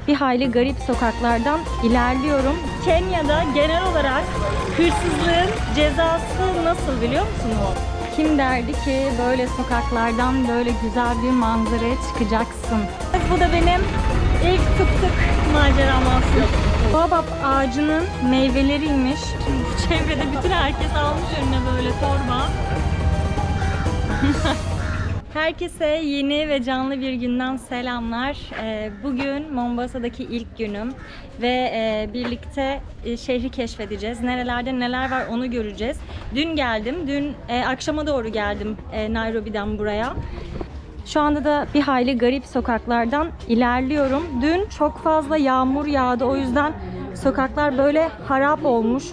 bir hayli garip sokaklardan ilerliyorum. Kenya'da genel olarak hırsızlığın cezası nasıl biliyor musunuz? Kim derdi ki böyle sokaklardan böyle güzel bir manzaraya çıkacaksın? Bu da benim ilk tık tık maceram olsun. Baobab ağacının meyveleriymiş. Şimdi çevrede bütün herkes almış önüne böyle torba. Herkese yeni ve canlı bir günden selamlar. Bugün Mombasa'daki ilk günüm ve birlikte şehri keşfedeceğiz. Nerelerde neler var onu göreceğiz. Dün geldim, dün akşama doğru geldim Nairobi'den buraya. Şu anda da bir hayli garip sokaklardan ilerliyorum. Dün çok fazla yağmur yağdı, o yüzden sokaklar böyle harap olmuş.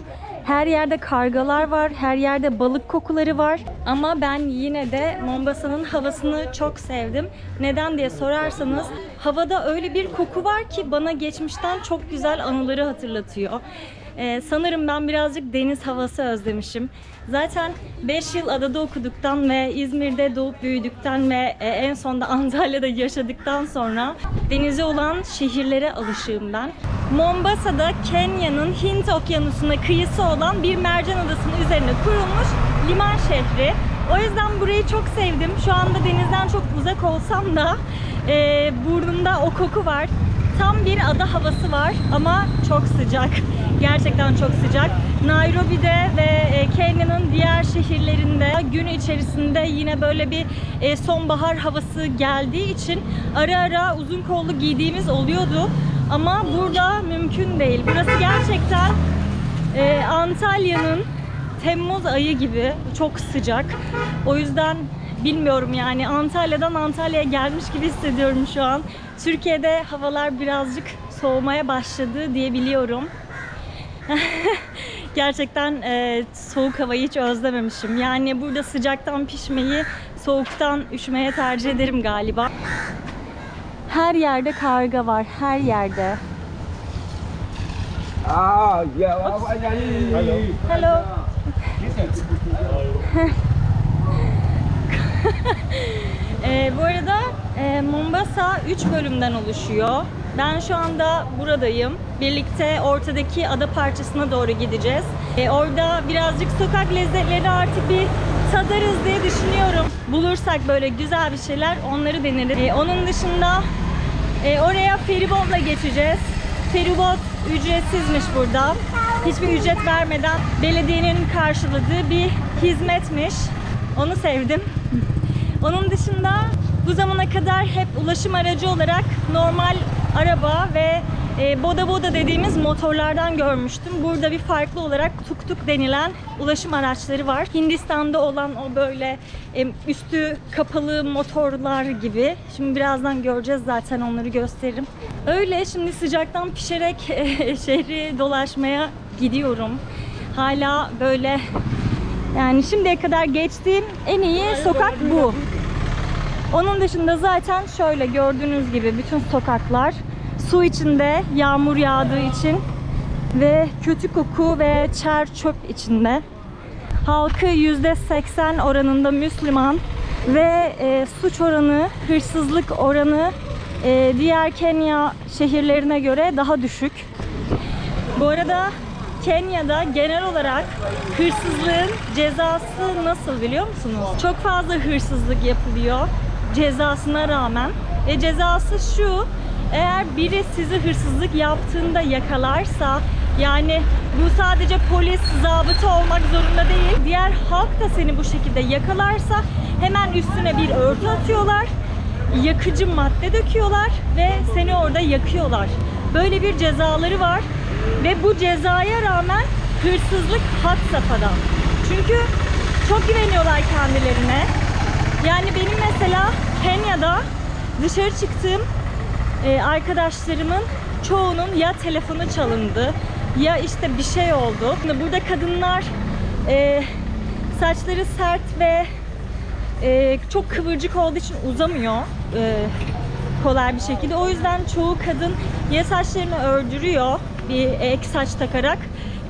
Her yerde kargalar var, her yerde balık kokuları var. Ama ben yine de Mombasa'nın havasını çok sevdim. Neden diye sorarsanız, havada öyle bir koku var ki bana geçmişten çok güzel anıları hatırlatıyor. Sanırım ben birazcık deniz havası özlemişim. Zaten 5 yıl adada okuduktan ve İzmir'de doğup büyüdükten ve en sonunda Antalya'da yaşadıktan sonra denize olan şehirlere alışığım ben. Mombasa'da Kenya'nın Hint Okyanusu'na kıyısı olan bir mercan adasının üzerine kurulmuş liman şehri. O yüzden burayı çok sevdim. Şu anda denizden çok uzak olsam da burnumda o koku var. Tam bir ada havası var ama çok sıcak. Gerçekten çok sıcak. Nairobi'de ve Kenya'nın diğer şehirlerinde gün içerisinde yine böyle bir sonbahar havası geldiği için ara ara uzun kollu giydiğimiz oluyordu. Ama burada mümkün değil. Burası gerçekten Antalya'nın Temmuz ayı gibi çok sıcak. O yüzden bilmiyorum yani, Antalya'dan Antalya'ya gelmiş gibi hissediyorum şu an. Türkiye'de havalar birazcık soğumaya başladı diyebiliyorum. Gerçekten soğuk havayı hiç özlememişim. Yani burada sıcaktan pişmeyi soğuktan üşümeye tercih ederim galiba. Her yerde karga var, her yerde. Hello. Bu arada Mombasa 3 bölümden oluşuyor. Ben şu anda buradayım. Birlikte ortadaki ada parçasına doğru gideceğiz. Orada birazcık sokak lezzetleri artık bir tadarız diye düşünüyorum. Bulursak böyle güzel bir şeyler onları deneriz. Onun dışında oraya feribotla geçeceğiz. Feribot ücretsizmiş burada. Hiçbir ücret vermeden belediyenin karşıladığı bir hizmetmiş. Onu sevdim. Onun dışında bu zamana kadar hep ulaşım aracı olarak normal araba ve boda boda dediğimiz motorlardan görmüştüm. Burada bir farklı olarak tuk tuk denilen ulaşım araçları var. Hindistan'da olan o böyle üstü kapalı motorlar gibi. Şimdi birazdan göreceğiz, zaten onları gösteririm. Öyle şimdi sıcaktan pişerek şehri dolaşmaya gidiyorum. Hala böyle, yani şimdiye kadar geçtiğim en iyi sokak bu. Onun dışında zaten şöyle gördüğünüz gibi bütün sokaklar su içinde, yağmur yağdığı için ve kötü koku ve çer çöp içinde. Halkı %80 oranında Müslüman ve suç oranı, hırsızlık oranı diğer Kenya şehirlerine göre daha düşük. Bu arada Kenya'da genel olarak hırsızlığın cezası nasıl biliyor musunuz? Çok fazla hırsızlık yapılıyor cezasına rağmen. Cezası şu: eğer biri sizi hırsızlık yaptığında yakalarsa, yani bu sadece polis, zabıta olmak zorunda değil, diğer halk da seni bu şekilde yakalarsa hemen üstüne bir örtü atıyorlar, yakıcı madde döküyorlar ve seni orada yakıyorlar. Böyle bir cezaları var ve bu cezaya rağmen hırsızlık had safhada. Çünkü çok güveniyorlar kendilerine. Yani benim mesela Kenya'da dışarı çıktığım arkadaşlarımın çoğunun ya telefonu çalındı ya işte bir şey oldu. Burada kadınlar saçları sert ve çok kıvırcık olduğu için uzamıyor kolay bir şekilde. O yüzden çoğu kadın ya saçlarını ördürüyor bir ek saç takarak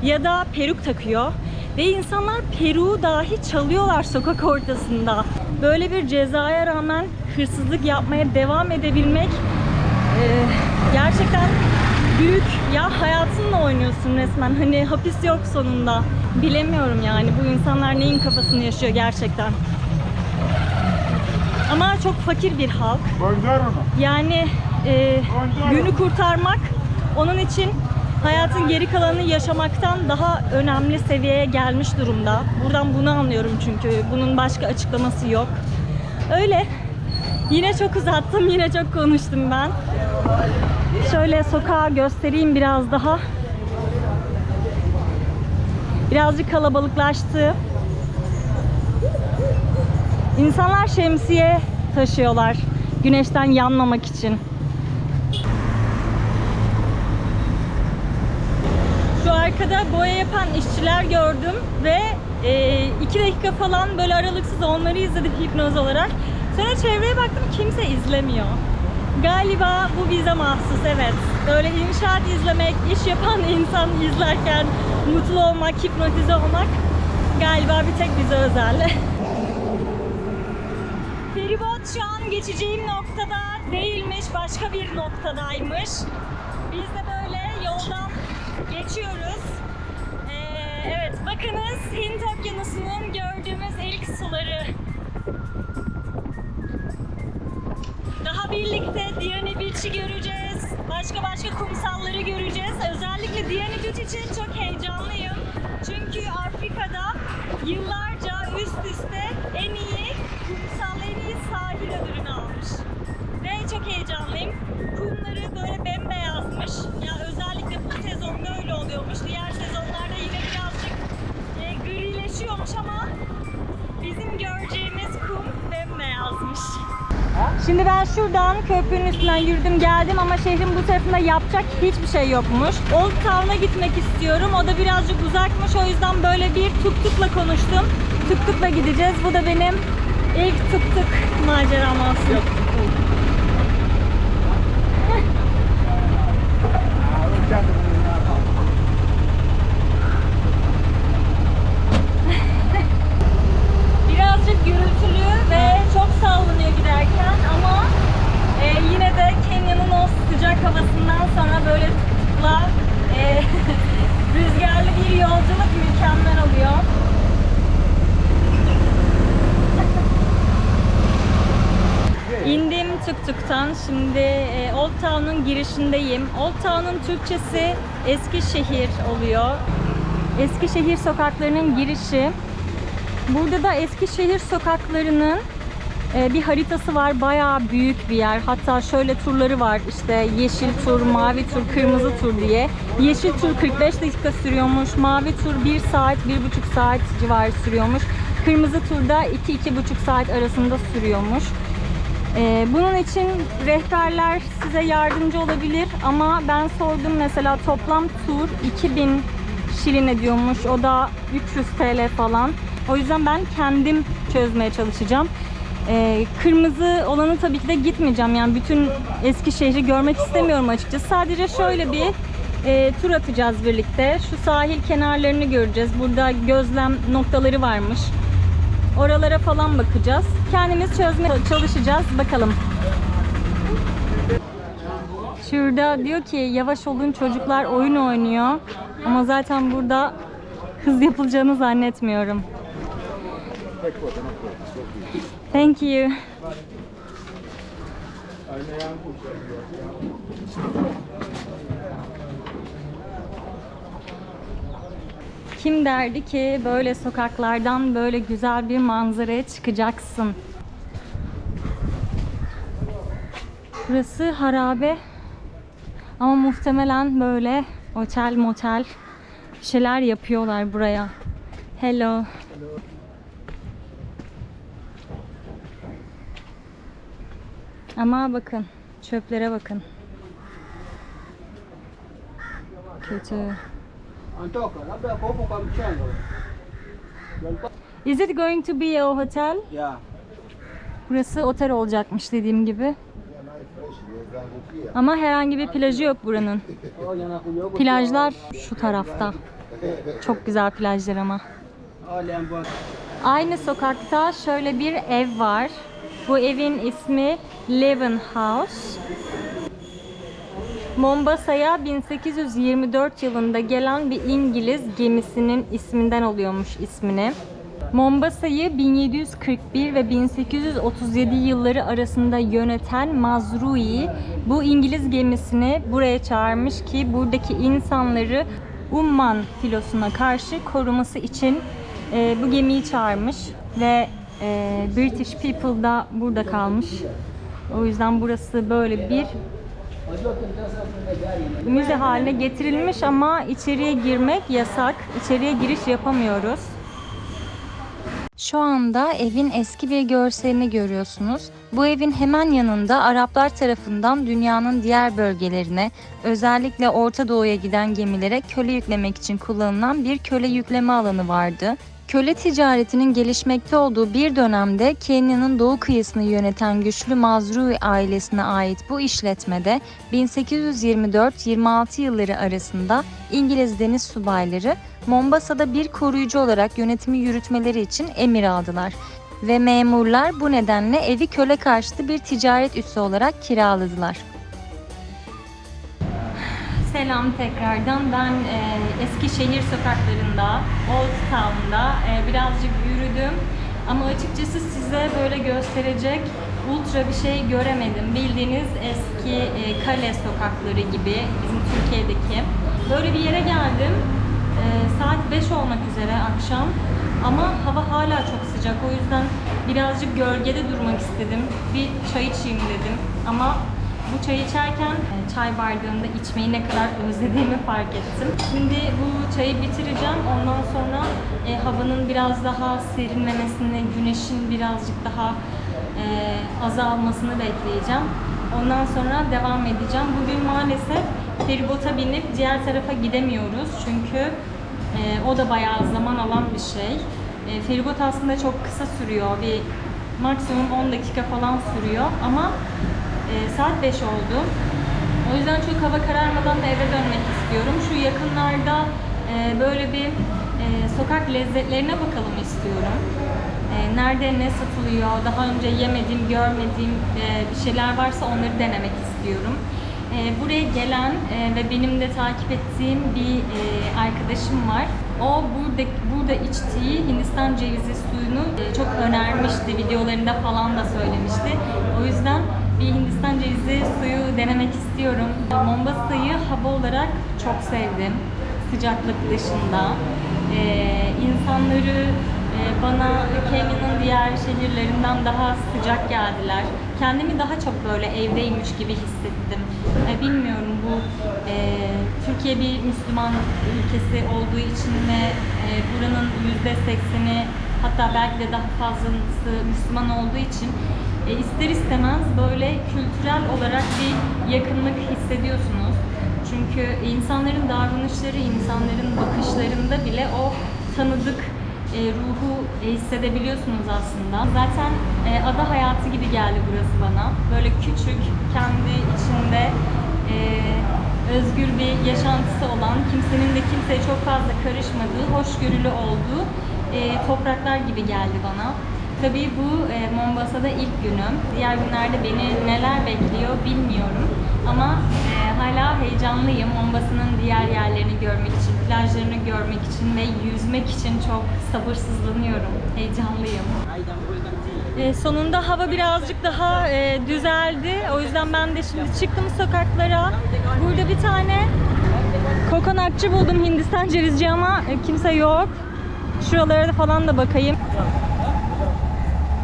ya da peruk takıyor. Ve insanlar peruğu dahi çalıyorlar sokak ortasında. Böyle bir cezaya rağmen hırsızlık yapmaya devam edebilmek Gerçekten büyük ya, hayatınla oynuyorsun resmen. Hani hapis yok sonunda. Bilemiyorum yani bu insanlar neyin kafasını yaşıyor gerçekten. Ama çok fakir bir halk. Yani günü kurtarmak onun için hayatın geri kalanını yaşamaktan daha önemli seviyeye gelmiş durumda. Buradan bunu anlıyorum çünkü bunun başka açıklaması yok. Öyle. Yine çok uzattım, yine çok konuştum ben. Şöyle sokağı göstereyim biraz daha. Birazcık kalabalıklaştı. İnsanlar şemsiye taşıyorlar güneşten yanmamak için. Şu arkada boya yapan işçiler gördüm ve 2 dakika falan böyle aralıksız onları izledim hipnoz olarak. Sonra çevreye baktım, kimse izlemiyor. Galiba bu bize mahsus, evet. Böyle inşaat izlemek, iş yapan insan izlerken mutlu olmak, hipnotize olmak galiba bir tek bize özel. Feribot şu an geçeceğim noktada değilmiş, başka bir noktadaymış. Biz de böyle yoldan geçiyoruz. Evet, bakınız Hint Okyanusu'nun gördüğümüz ilk suları. Daha birlikte Diani Beach'i göreceğiz. Başka kumsalları göreceğiz. Özellikle Diani Beach için çok heyecanlıyım. Çünkü Afrika'da yıllarca üst üste en iyi kumsal, en iyi sahil ödülünü almış. Ve çok heyecanlıyım. Kumları böyle bembeyazmış. Ya özellikle bu sezonda öyle oluyormuş. Diğer sezonlarda yine birazcık grileşiyormuş ama bizim göreceğimiz kum bembeyazmış. Şimdi ben şuradan köprünün üstünden yürüdüm geldim ama şehrin bu tarafında yapacak hiçbir şey yokmuş. Old Town'a gitmek istiyorum. O da birazcık uzakmış. O yüzden böyle bir tuk-tukla konuştum. Tuk-tukla gideceğiz. Bu da benim ilk tuk-tuk maceram olsun. Birazcık gürültülü ve çok sallanıyor giderken ama yine de Kenya'nın o sıcak havasından sonra böyle tuk-tukla rüzgarlı bir yolculuk mükemmel oluyor. İndim tuk-tuktan. Şimdi Old Town'un girişindeyim. Old Town'un Türkçesi Eskişehir oluyor. Eskişehir sokaklarının girişi. Burada da Eskişehir sokaklarının bir haritası var. Bayağı büyük bir yer. Hatta şöyle turları var. İşte yeşil tur, mavi tur, kırmızı tur diye. Yeşil tur 45 dakika sürüyormuş. Mavi tur 1 saat, 1,5 saat civarı sürüyormuş. Kırmızı turda 2-2,5 saat arasında sürüyormuş. Bunun için rehberler size yardımcı olabilir ama ben sordum, mesela toplam tur 2000 şilin ediyormuş. O da 300 TL falan. O yüzden ben kendim çözmeye çalışacağım. Kırmızı olanı tabii ki de gitmeyeceğim. Yani bütün Eskişehir'i görmek istemiyorum açıkçası. Sadece şöyle bir tur atacağız birlikte. Şu sahil kenarlarını göreceğiz. Burada gözlem noktaları varmış. Oralara falan bakacağız. Kendimiz çözmeye çalışacağız. Bakalım. Şurada diyor ki yavaş olun, çocuklar oyun oynuyor. Ama zaten burada hız yapılacağını zannetmiyorum. Thank you. Kim derdi ki böyle sokaklardan böyle güzel bir manzaraya çıkacaksın. Burası harabe. Ama muhtemelen böyle otel motel bir şeyler yapıyorlar buraya. Hello. Ama bakın, çöplere bakın. Kötü. Is it going to be a hotel? Yeah. Burası otel olacakmış dediğim gibi. Ama herhangi bir plajı yok buranın. Plajlar şu tarafta. Çok güzel plajlar ama. Aynı sokakta şöyle bir ev var. Bu evin ismi Leven House. Mombasa'ya 1824 yılında gelen bir İngiliz gemisinin isminden alıyormuş ismini. Mombasa'yı 1741 ve 1837 yılları arasında yöneten Mazrui bu İngiliz gemisini buraya çağırmış ki buradaki insanları Umman filosuna karşı koruması için bu gemiyi çağırmış ve British people da burada kalmış. O yüzden burası böyle bir müze haline getirilmiş ama içeriye girmek yasak. İçeriye giriş yapamıyoruz. Şu anda evin eski bir görselini görüyorsunuz. Bu evin hemen yanında Araplar tarafından dünyanın diğer bölgelerine, özellikle Orta Doğu'ya giden gemilere köle yüklemek için kullanılan bir köle yükleme alanı vardı. Köle ticaretinin gelişmekte olduğu bir dönemde Kenya'nın doğu kıyısını yöneten güçlü Mazrui ailesine ait bu işletmede 1824-26 yılları arasında İngiliz deniz subayları Mombasa'da bir koruyucu olarak yönetimi yürütmeleri için emir aldılar ve memurlar bu nedenle evi köle karşıtı bir ticaret üssü olarak kiraladılar. Selam tekrardan. Ben Eskişehir sokaklarında, Old Town'da birazcık yürüdüm. Ama açıkçası size böyle gösterecek ultra bir şey göremedim. Bildiğiniz eski kale sokakları gibi bizim Türkiye'deki. Böyle bir yere geldim. Saat 5 olmak üzere akşam. Ama hava hala çok sıcak. O yüzden birazcık gölgede durmak istedim. Bir çay içeyim dedim. Ama bu çayı içerken çay bardağında içmeyi ne kadar özlediğimi fark ettim. Şimdi bu çayı bitireceğim. Ondan sonra havanın biraz daha serinlemesini, güneşin birazcık daha azalmasını bekleyeceğim. Ondan sonra devam edeceğim. Bugün maalesef feribota binip diğer tarafa gidemiyoruz. Çünkü o da bayağı zaman alan bir şey. Feribot aslında çok kısa sürüyor. Bir maksimum 10 dakika falan sürüyor ama saat 5 oldu. O yüzden çok hava kararmadan da eve dönmek istiyorum. Şu yakınlarda böyle bir sokak lezzetlerine bakalım istiyorum. Nerede ne satılıyor, daha önce yemediğim, görmediğim bir şeyler varsa onları denemek istiyorum. Buraya gelen ve benim de takip ettiğim bir arkadaşım var. O burada içtiği Hindistan cevizi suyunu çok önermişti, videolarında falan da söylemişti. O yüzden bir Hindistan cevizi suyu denemek istiyorum. Mombasa'yı hava olarak çok sevdim. Sıcaklık dışında. İnsanları bana Kenya'nın diğer şehirlerinden daha sıcak geldiler. Kendimi daha çok böyle evdeymiş gibi hissettim. Bilmiyorum, bu Türkiye bir Müslüman ülkesi olduğu için ve buranın %80'i hatta belki de daha fazlası Müslüman olduğu için ister istemez böyle kültürel olarak bir yakınlık hissediyorsunuz. Çünkü insanların davranışları, insanların bakışlarında bile o tanıdık ruhu hissedebiliyorsunuz aslında. Zaten ada hayatı gibi geldi burası bana. Böyle küçük, kendi içinde özgür bir yaşantısı olan, kimsenin de kimseye çok fazla karışmadığı, hoşgörülü olduğu topraklar gibi geldi bana. Tabii bu Mombasa'da ilk günüm. Diğer günlerde beni neler bekliyor bilmiyorum. Ama hala heyecanlıyım. Mombasa'nın diğer yerlerini görmek için, plajlarını görmek için ve yüzmek için çok sabırsızlanıyorum. Heyecanlıyım. Sonunda hava birazcık daha düzeldi. O yüzden ben de şimdi çıktım sokaklara. Burada bir tane kokonatçı buldum, Hindistan cevizci, ama kimse yok. Şuralara da falan da bakayım.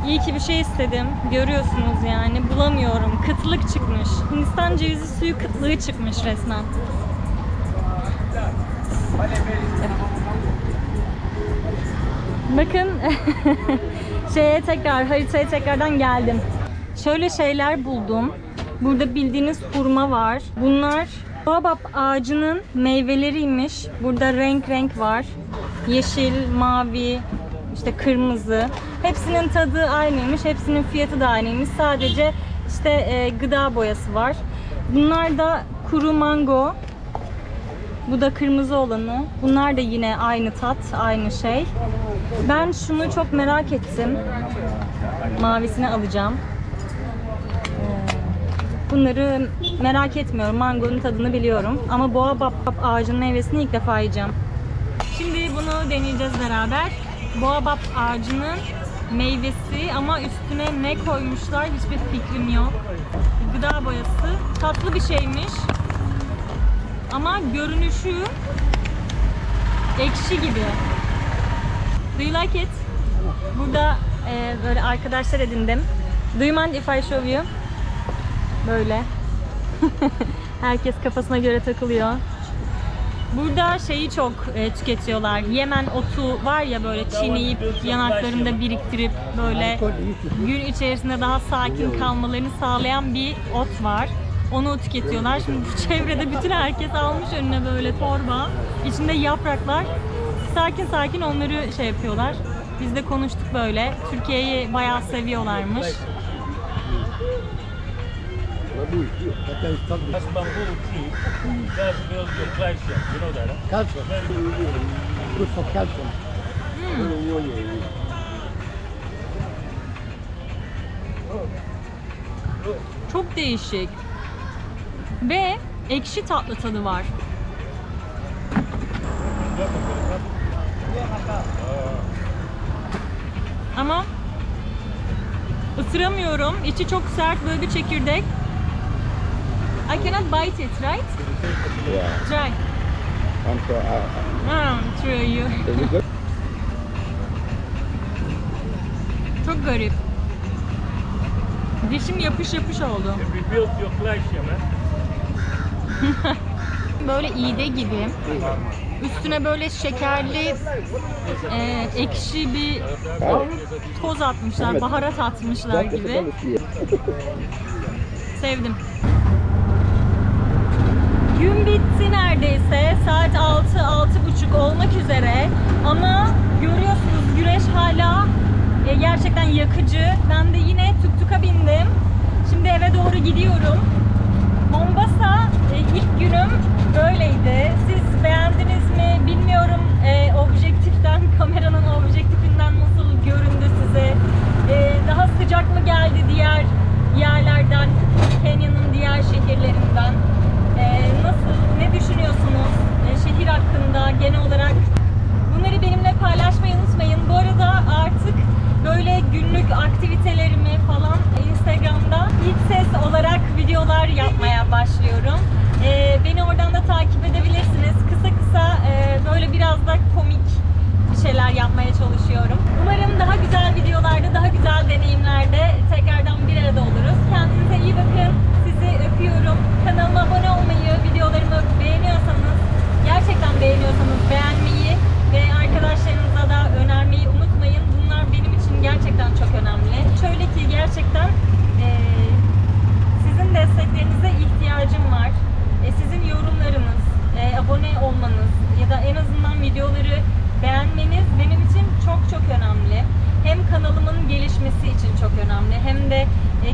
İyi ki bir şey istedim. Görüyorsunuz yani. Bulamıyorum. Kıtlık çıkmış. Hindistan cevizi suyu kıtlığı çıkmış resmen. Bakın haritaya tekrardan geldim. Şöyle şeyler buldum. Burada bildiğiniz hurma var. Bunlar baobab ağacının meyveleriymiş. Burada renk renk var. Yeşil, mavi, işte kırmızı. Hepsinin tadı aynıymış. Hepsinin fiyatı da aynıymış. Sadece işte gıda boyası var. Bunlar da kuru mango. Bu da kırmızı olanı. Bunlar da yine aynı tat, aynı şey. Ben şunu çok merak ettim. Mavisini alacağım. Bunları merak etmiyorum. Mangonun tadını biliyorum. Ama boabab ağacının meyvesini ilk defa yiyeceğim. Şimdi bunu deneyeceğiz beraber. Boabab ağacının meyvesi ama üstüne ne koymuşlar hiçbir fikrim yok. Gıda boyası. Tatlı bir şeymiş. Ama görünüşü ekşi gibi. Do you like it? Burada böyle arkadaşlar edindim. Do you mind if I show you? Böyle. Herkes kafasına göre takılıyor. Burada şeyi çok tüketiyorlar. Yemen otu var ya, böyle çiğneyip yanaklarında biriktirip böyle gün içerisinde daha sakin kalmalarını sağlayan bir ot var. Onu tüketiyorlar. Şimdi bu çevrede bütün herkes almış önüne böyle torba. İçinde yapraklar. Sakin sakin onları şey yapıyorlar. Biz de konuştuk böyle. Türkiye'yi bayağı seviyorlarmış. That's bamboo tree. That builds your calcium. You know that, huh? Calcium. Good for calcium. Çok değişik. Ve ekşi tatlı tadı var. Ama ısıramıyorum. İçi çok sert, böyle bir çekirdek. I cannot bite it, right? Yeah. Try. True you. Is it good? Çok garip. Dişim yapış yapış oldu. It rebuilds your calcium, huh? Böyle iğde gibi. Üstüne böyle şekerli, ekşi bir toz atmışlar, baharat atmışlar gibi. Sevdim. Gün bitti neredeyse. Saat 6-6:30 olmak üzere. Ama görüyorsunuz güneş hala gerçekten yakıcı. Ben de yine tuk-tuk'a bindim. Şimdi eve doğru gidiyorum. Mombasa ilk günüm böyleydi. Siz beğendiniz mi bilmiyorum. Objektiften, kameranın objektifinden nasıl göründü size? Daha sıcak mı geldi diğer yerlerden, Kenya'nın diğer şehirlerinden? Nasıl, ne düşünüyorsunuz şehir hakkında genel olarak? Bunları benimle paylaşmayı unutmayın. Bu arada artık böyle günlük aktivitelerimi falan Instagram'da iç ses olarak videolar yapmaya başlıyorum. Beni oradan da takip edebilirsiniz. Kısa kısa böyle biraz da komik bir şeyler yapmaya çalışıyorum. Umarım daha güzel videolarda, daha güzel deneyimlerde tekrardan bir arada oluruz. Kendinize iyi bakın. Sizi öpüyorum. Kanalıma abone olmayı, videolarımı beğeniyorsanız, gerçekten beğeniyorsanız beğenmeyi ve arkadaşlarınıza da önermeyi unutmayın. Bunlar benim için gerçekten çok önemli. Şöyle ki gerçekten sizin desteklerinize ihtiyacım var. Sizin yorumlarınız, abone olmanız ya da en azından videoları beğenmeniz benim için çok çok önemli. Hem kanalımın gelişmesi için çok önemli, hem de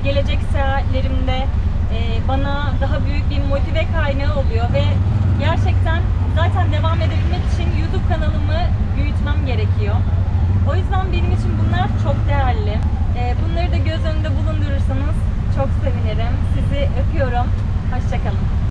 gelecek seyahatlerimde bana daha büyük bir motive kaynağı oluyor ve gerçekten zaten devam edebilmek için YouTube kanalımı büyütmem gerekiyor. O yüzden benim için bunlar çok değerli. Bunları da göz önünde bulundurursanız çok sevinirim. Sizi öpüyorum. Hoşça kalın.